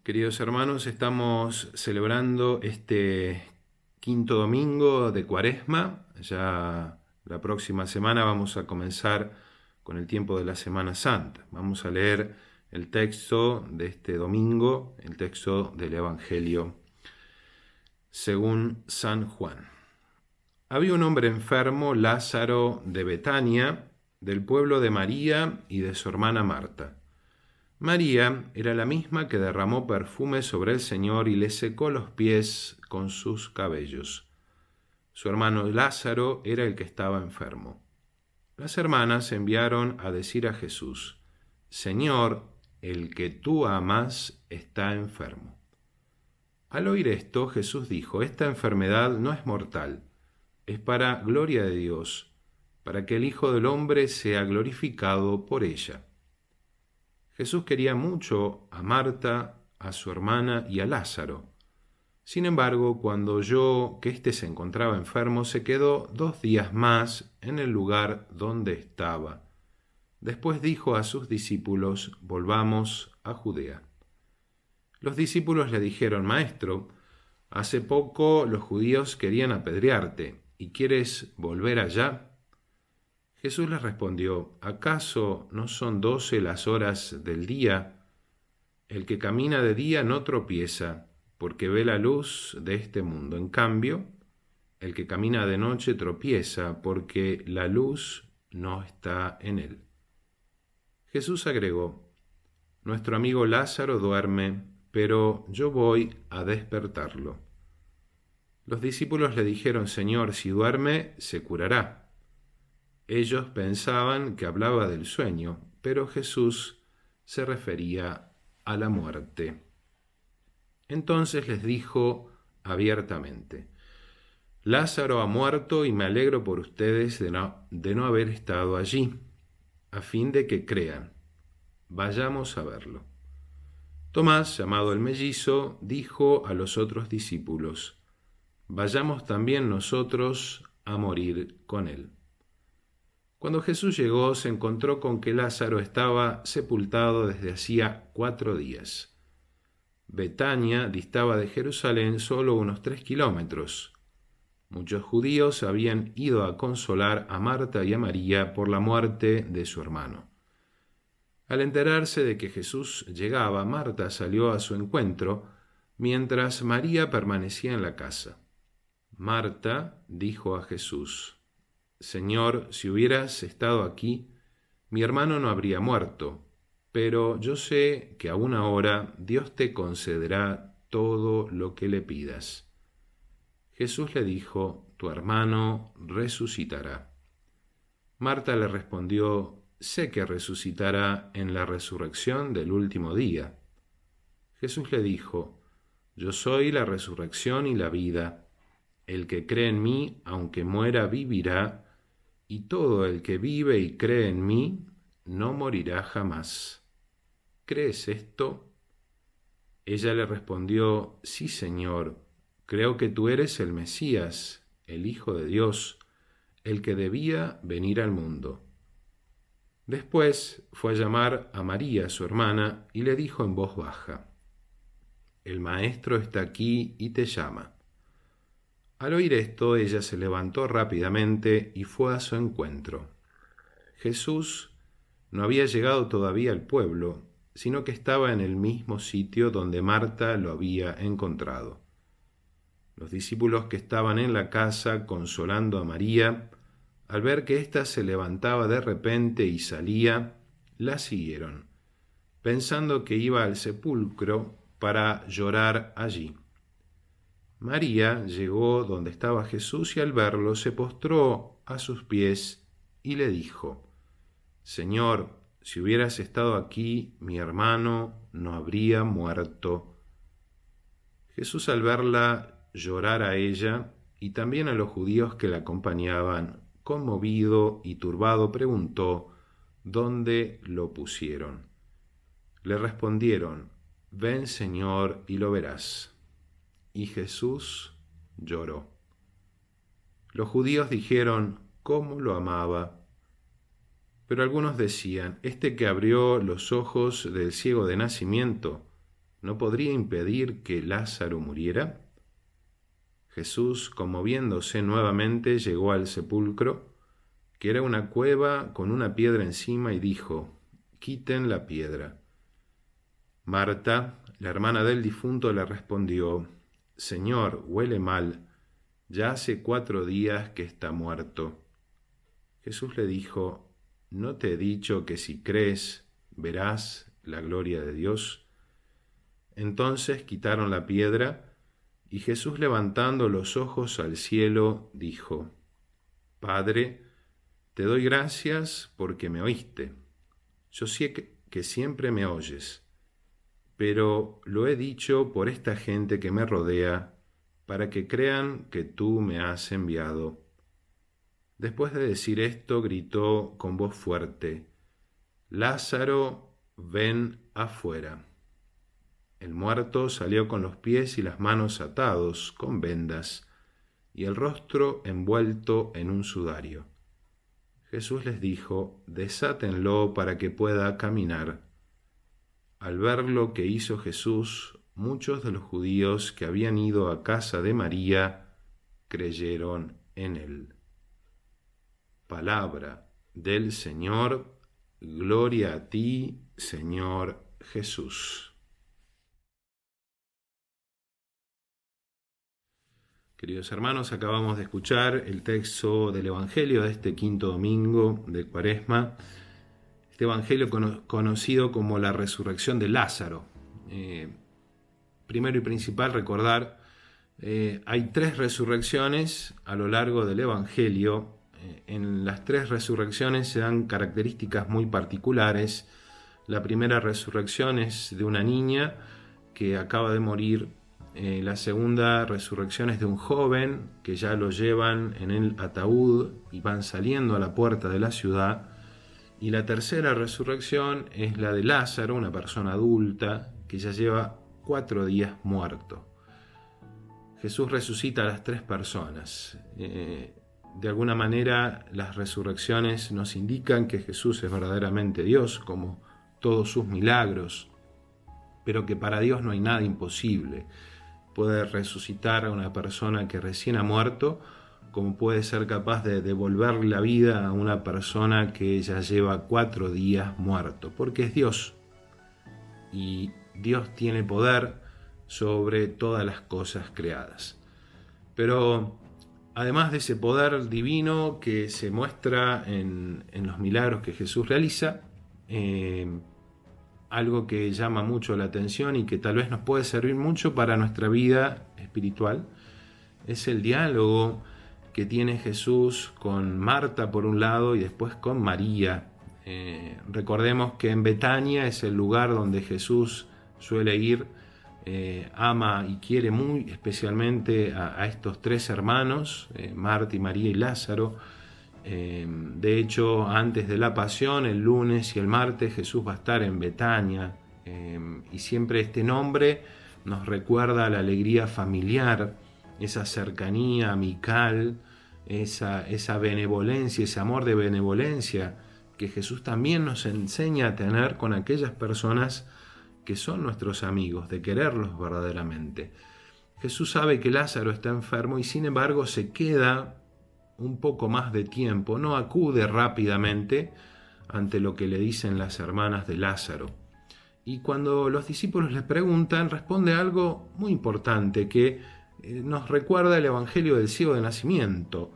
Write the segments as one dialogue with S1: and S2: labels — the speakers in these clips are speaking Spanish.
S1: Queridos hermanos, estamos celebrando este quinto domingo de Cuaresma. Ya la próxima semana vamos a comenzar con el tiempo de la Semana Santa. Vamos a leer el texto de este domingo, el texto del Evangelio según San Juan. Había un hombre enfermo, Lázaro, de Betania, del pueblo de María y de su hermana Marta. María era la misma que derramó perfume sobre el Señor y le secó los pies con sus cabellos. Su hermano Lázaro era el que estaba enfermo. Las hermanas enviaron a decir a Jesús: Señor, el que tú amas está enfermo. Al oír esto, Jesús dijo: Esta enfermedad no es mortal, es para gloria de Dios, para que el Hijo del Hombre sea glorificado por ella. Jesús quería mucho a Marta, a su hermana y a Lázaro. Sin embargo, cuando oyó que éste se encontraba enfermo, se quedó 2 días más en el lugar donde estaba. Después dijo a sus discípulos: Volvamos a Judea. Los discípulos le dijeron: Maestro, hace poco los judíos querían apedrearte, ¿y quieres volver allá? Jesús les respondió: ¿Acaso no son 12 las horas del día? El que camina de día no tropieza, porque ve la luz de este mundo. En cambio, el que camina de noche tropieza, porque la luz no está en él. Jesús agregó: Nuestro amigo Lázaro duerme, pero yo voy a despertarlo. Los discípulos le dijeron: Señor, si duerme, se curará. Ellos pensaban que hablaba del sueño, pero Jesús se refería a la muerte. Entonces les dijo abiertamente: Lázaro ha muerto y me alegro por ustedes de no haber estado allí, a fin de que crean. Vayamos a verlo. Tomás, llamado el mellizo, dijo a los otros discípulos: Vayamos también nosotros a morir con él. Cuando Jesús llegó, se encontró con que Lázaro estaba sepultado desde hacía 4 días. Betania distaba de Jerusalén solo unos 3 kilómetros. Muchos judíos habían ido a consolar a Marta y a María por la muerte de su hermano. Al enterarse de que Jesús llegaba, Marta salió a su encuentro, mientras María permanecía en la casa. Marta dijo a Jesús: Señor, si hubieras estado aquí, mi hermano no habría muerto, pero yo sé que aún ahora Dios te concederá todo lo que le pidas. Jesús le dijo: Tu hermano resucitará. Marta le respondió: Sé que resucitará en la resurrección del último día. Jesús le dijo: Yo soy la resurrección y la vida. El que cree en mí, aunque muera, vivirá, y todo el que vive y cree en mí no morirá jamás. ¿Crees esto? Ella le respondió: Sí, Señor, creo que tú eres el Mesías, el Hijo de Dios, el que debía venir al mundo. Después fue a llamar a María, su hermana, y le dijo en voz baja: El Maestro está aquí y te llama. Al oír esto, ella se levantó rápidamente y fue a su encuentro. Jesús no había llegado todavía al pueblo, sino que estaba en el mismo sitio donde Marta lo había encontrado. Los discípulos que estaban en la casa consolando a María, al ver que ésta se levantaba de repente y salía, la siguieron, pensando que iba al sepulcro para llorar allí. María llegó donde estaba Jesús y al verlo se postró a sus pies y le dijo: Señor, si hubieras estado aquí, mi hermano no habría muerto. Jesús, al verla llorar a ella y también a los judíos que la acompañaban, conmovido y turbado, preguntó dónde lo pusieron. Le respondieron: Ven, Señor, y lo verás. Y Jesús lloró. Los judíos dijeron: ¿Cómo lo amaba? Pero algunos decían: Este que abrió los ojos del ciego de nacimiento, ¿no podría impedir que Lázaro muriera? Jesús, conmoviéndose nuevamente, llegó al sepulcro, que era una cueva con una piedra encima, y dijo: «Quiten la piedra». Marta, la hermana del difunto, le respondió: «Señor, huele mal, ya hace 4 días que está muerto». Jesús le dijo: «¿No te he dicho que si crees, verás la gloria de Dios?». Entonces quitaron la piedra, y Jesús, levantando los ojos al cielo, dijo: «Padre, te doy gracias porque me oíste. Yo sé que siempre me oyes, pero lo he dicho por esta gente que me rodea, para que crean que tú me has enviado». Después de decir esto, gritó con voz fuerte: «Lázaro, ven afuera». El muerto salió con los pies y las manos atados con vendas y el rostro envuelto en un sudario. Jesús les dijo: «Desátenlo para que pueda caminar». Al ver lo que hizo Jesús, muchos de los judíos que habían ido a casa de María creyeron en él. Palabra del Señor. Gloria a ti, Señor Jesús. Queridos hermanos, acabamos de escuchar el texto del Evangelio de este quinto domingo de Cuaresma, este Evangelio conocido como la resurrección de Lázaro. Primero y principal, recordar, hay 3 resurrecciones a lo largo del Evangelio. En las 3 resurrecciones se dan características muy particulares. La primera resurrección es de una niña que acaba de morir. La segunda resurrección es de un joven que ya lo llevan en el ataúd y van saliendo a la puerta de la ciudad. Y la tercera resurrección es la de Lázaro, una persona adulta que ya lleva 4 días muerto. Jesús resucita a las 3 personas. De alguna manera, las resurrecciones nos indican que Jesús es verdaderamente Dios, como todos sus milagros, pero que para Dios no hay nada imposible. Puede resucitar a una persona que recién ha muerto, como puede ser capaz de devolver la vida a una persona que ya lleva 4 días muerto, porque es Dios. Y Dios tiene poder sobre todas las cosas creadas. Pero además de ese poder divino que se muestra en los milagros que Jesús realiza, algo que llama mucho la atención y que tal vez nos puede servir mucho para nuestra vida espiritual, es el diálogo que tiene Jesús con Marta por un lado y después con María. Recordemos que en Betania es el lugar donde Jesús suele ir, ama y quiere muy especialmente a estos 3 hermanos, Marta y María y Lázaro. De hecho, antes de la pasión, el lunes y el martes, Jesús va a estar en Betania, y siempre este nombre nos recuerda la alegría familiar, esa cercanía amical, esa benevolencia, ese amor de benevolencia que Jesús también nos enseña a tener con aquellas personas que son nuestros amigos, de quererlos verdaderamente. Jesús sabe que Lázaro está enfermo y sin embargo se queda un poco más de tiempo, no acude rápidamente ante lo que le dicen las hermanas de Lázaro. Y cuando los discípulos le preguntan, responde algo muy importante que nos recuerda el Evangelio del ciego de nacimiento.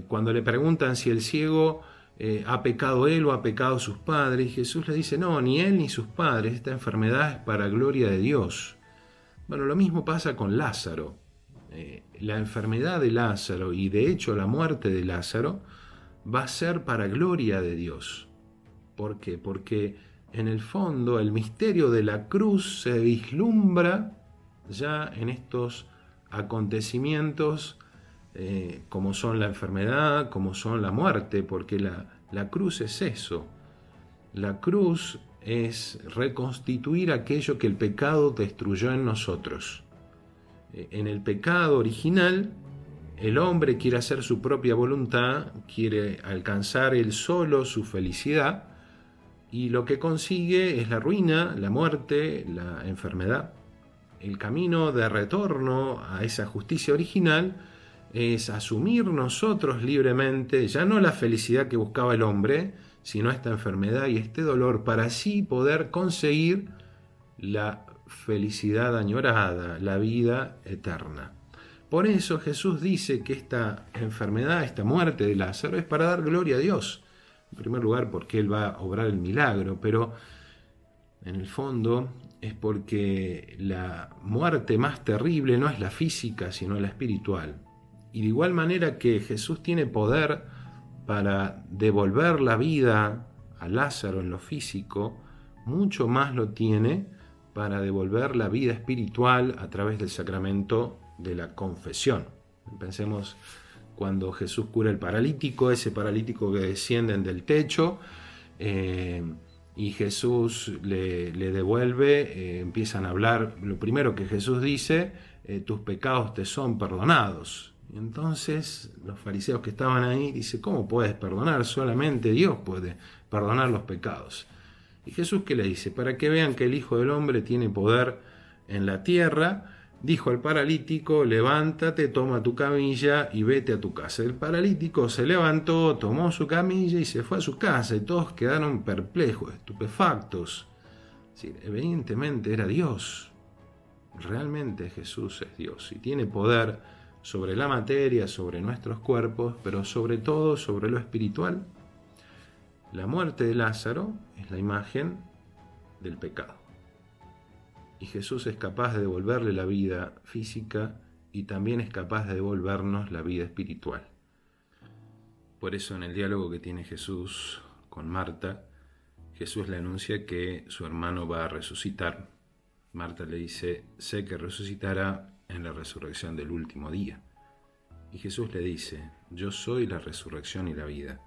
S1: Cuando le preguntan si el ciego ha pecado él o ha pecado sus padres, Jesús le dice: no, ni él ni sus padres, esta enfermedad es para gloria de Dios. Bueno, lo mismo pasa con Lázaro. La enfermedad de Lázaro y de hecho la muerte de Lázaro va a ser para gloria de Dios. ¿Por qué? Porque en el fondo el misterio de la cruz se vislumbra ya en estos acontecimientos, como son la enfermedad, como son la muerte, porque la cruz es eso. La cruz es reconstituir aquello que el pecado destruyó en nosotros. En el pecado original, el hombre quiere hacer su propia voluntad, quiere alcanzar él solo su felicidad, y lo que consigue es la ruina, la muerte, la enfermedad. El camino de retorno a esa justicia original es asumir nosotros libremente, ya no la felicidad que buscaba el hombre, sino esta enfermedad y este dolor, para así poder conseguir la felicidad añorada, la vida eterna. Por eso Jesús dice que esta enfermedad, esta muerte de Lázaro es para dar gloria a Dios. En primer lugar porque Él va a obrar el milagro, pero en el fondo es porque la muerte más terrible no es la física, sino la espiritual. Y de igual manera que Jesús tiene poder para devolver la vida a Lázaro en lo físico, mucho más lo tiene para devolver la vida espiritual a través del sacramento de la confesión. Pensemos cuando Jesús cura el paralítico, ese paralítico que descienden del techo, y Jesús le devuelve, empiezan a hablar, lo primero que Jesús dice, tus pecados te son perdonados. Y entonces los fariseos que estaban ahí dicen, ¿cómo puedes perdonar? Solamente Dios puede perdonar los pecados. Y Jesús, ¿qué le dice? Para que vean que el Hijo del Hombre tiene poder en la tierra, dijo al paralítico, levántate, toma tu camilla y vete a tu casa. El paralítico se levantó, tomó su camilla y se fue a su casa, y todos quedaron perplejos, estupefactos. Sí, evidentemente era Dios. Realmente Jesús es Dios y tiene poder sobre la materia, sobre nuestros cuerpos, pero sobre todo sobre lo espiritual. La muerte de Lázaro es la imagen del pecado. Y Jesús es capaz de devolverle la vida física y también es capaz de devolvernos la vida espiritual. Por eso en el diálogo que tiene Jesús con Marta, Jesús le anuncia que su hermano va a resucitar. Marta le dice, sé que resucitará en la resurrección del último día. Y Jesús le dice, yo soy la resurrección y la vida.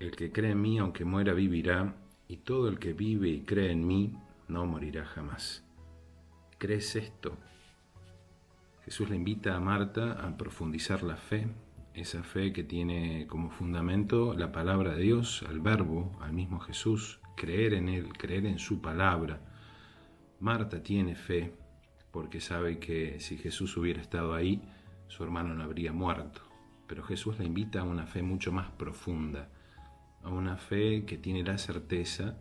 S1: El que cree en mí, aunque muera, vivirá, y todo el que vive y cree en mí, no morirá jamás. ¿Crees esto? Jesús le invita a Marta a profundizar la fe, esa fe que tiene como fundamento la palabra de Dios, al Verbo, al mismo Jesús, creer en Él, creer en su palabra. Marta tiene fe porque sabe que si Jesús hubiera estado ahí, su hermano no habría muerto. Pero Jesús la invita a una fe mucho más profunda, a una fe que tiene la certeza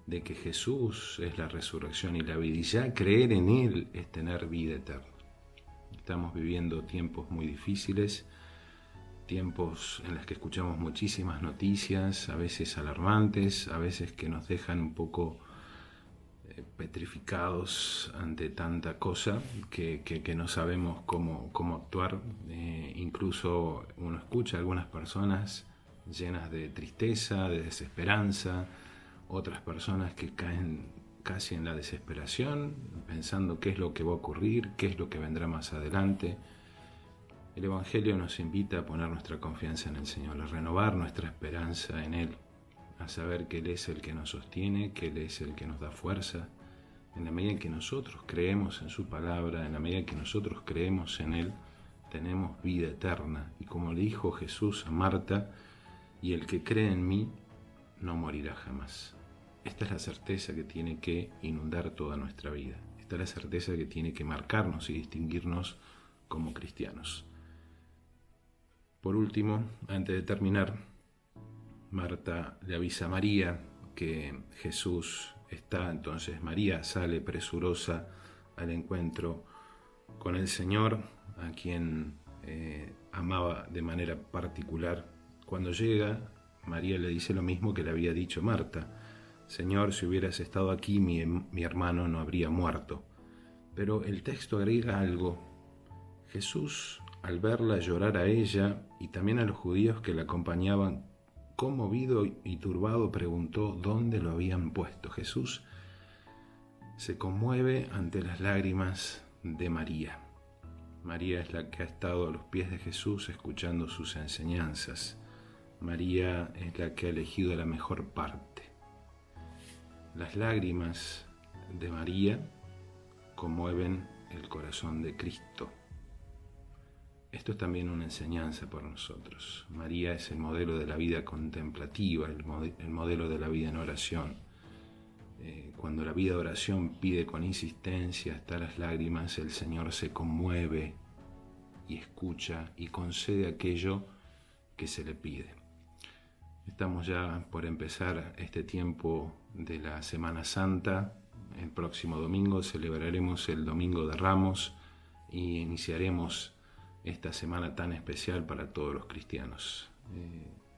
S1: de que Jesús es la resurrección y la vida, y ya creer en Él es tener vida eterna. Estamos viviendo tiempos muy difíciles, tiempos en los que escuchamos muchísimas noticias, a veces alarmantes, a veces que nos dejan un poco petrificados ante tanta cosa que no sabemos cómo actuar. Incluso uno escucha a algunas personas llenas de tristeza, de desesperanza, otras personas que caen casi en la desesperación, pensando qué es lo que va a ocurrir, qué es lo que vendrá más adelante. El Evangelio nos invita a poner nuestra confianza en el Señor, a renovar nuestra esperanza en Él, a saber que Él es el que nos sostiene, que Él es el que nos da fuerza. En la medida en que nosotros creemos en su palabra, en la medida en que nosotros creemos en Él, tenemos vida eterna. Y como le dijo Jesús a Marta, y el que cree en mí no morirá jamás. Esta es la certeza que tiene que inundar toda nuestra vida. Esta es la certeza que tiene que marcarnos y distinguirnos como cristianos. Por último, antes de terminar, Marta le avisa a María que Jesús está, entonces María sale presurosa al encuentro con el Señor, a quien amaba de manera particular. Cuando llega, María le dice lo mismo que le había dicho Marta. Señor, si hubieras estado aquí, mi hermano no habría muerto. Pero el texto agrega algo. Jesús, al verla llorar a ella y también a los judíos que la acompañaban, conmovido y turbado, preguntó dónde lo habían puesto. Jesús se conmueve ante las lágrimas de María. María es la que ha estado a los pies de Jesús escuchando sus enseñanzas. María es la que ha elegido la mejor parte. Las lágrimas de María conmueven el corazón de Cristo. Esto es también una enseñanza para nosotros. María es el modelo de la vida contemplativa, el modelo de la vida en oración. Cuando la vida de oración pide con insistencia hasta las lágrimas, el Señor se conmueve y escucha y concede aquello que se le pide. Estamos ya por empezar este tiempo de la Semana Santa. El próximo domingo celebraremos el Domingo de Ramos y iniciaremos esta semana tan especial para todos los cristianos.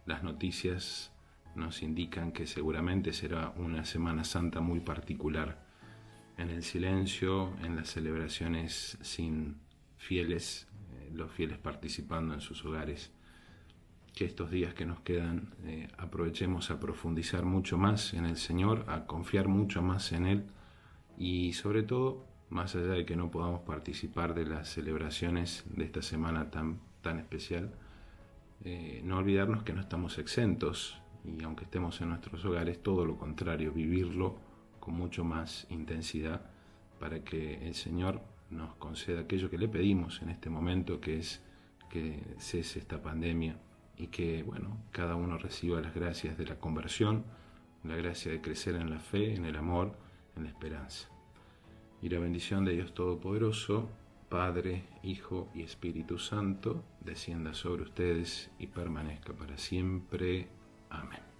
S1: Las noticias nos indican que seguramente será una Semana Santa muy particular, en el silencio, en las celebraciones sin fieles, los fieles participando en sus hogares. Que estos días que nos quedan aprovechemos a profundizar mucho más en el Señor, a confiar mucho más en Él y sobre todo, más allá de que no podamos participar de las celebraciones de esta semana tan especial, no olvidarnos que no estamos exentos y aunque estemos en nuestros hogares, todo lo contrario, vivirlo con mucho más intensidad para que el Señor nos conceda aquello que le pedimos en este momento, que es que cese esta pandemia y que, cada uno reciba las gracias de la conversión, la gracia de crecer en la fe, en el amor, en la esperanza. Y la bendición de Dios Todopoderoso, Padre, Hijo y Espíritu Santo, descienda sobre ustedes y permanezca para siempre. Amén.